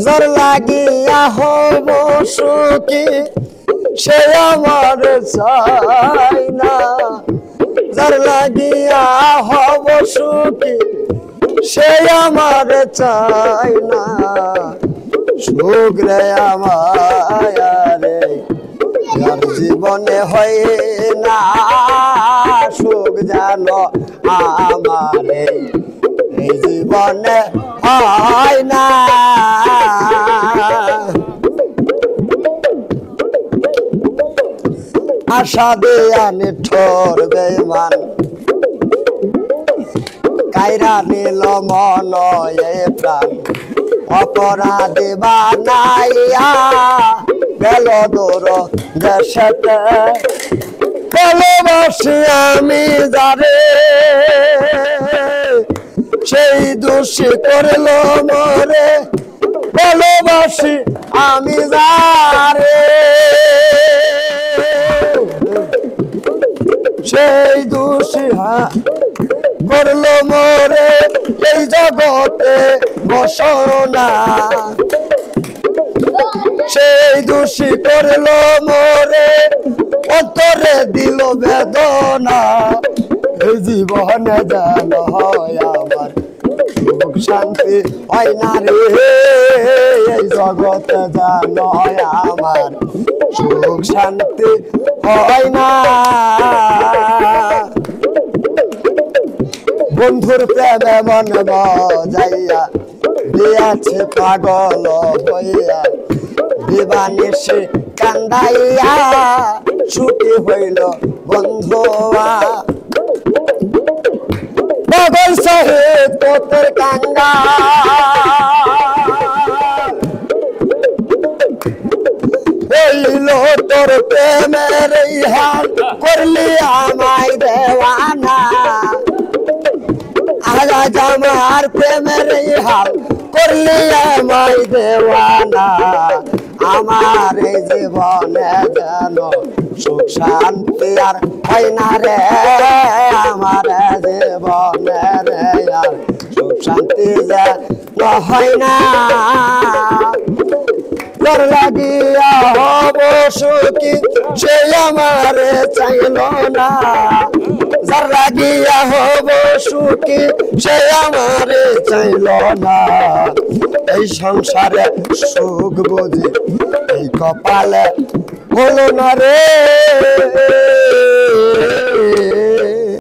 যার লাগিয়া হব সুখী সে আমার চাই না, যার লাগিয়া হব সুখী সে আমার চাই না। সুখ রে আমারে যার জীবনে হয় না, সুখ জানো আমারে এই জীবনে হয় না। আশা দেয়া নিঠোর বেঈমান কাইরা নিল মন এ প্রাণ, অপরাধী বানাইয়া গেল দূর দেশেতে। ভালোবাসি আমি যারে সেই দোষী করল মরে, ভালোবাসি আমি যারে সেই দোষী করলো মরে। এই জগতে বসনা সেই দোষী করলো মরে, অন্তরে দিল বেদনা। এই জীবনে যেন হয় আমার সুখ শান্তি হয় না রে, এই জগতে যেন হয় আমার সুখ শান্তি হয় না। বন্ধুর প্রেমে মন যাইয়া দিয়াছে পাগল হইয়া, দিবানিশি কান্দাইয়া ছুটি হইল বন্ধুয়া। পাগল সাহেব তোর কাঙ্গা হইল তোর প্রেমের হাল, করলি আমায় দেওয়ানা। আজ আমার প্রেমের হাল করলি আমায় দেওয়ানা। আমার এই জীবনে যেন সুখ শান্তি আর হয় না রে, আমার জীবনে রে আর সুখ শান্তি যেন হয় না। যার লাগিয়া হব সুখী সে আমার চাইল না, যার লাগিয়া হব সুখী সে আমার চাইল না। এই সংসারে সুখ বুঝি এই কপালে হলো না রে।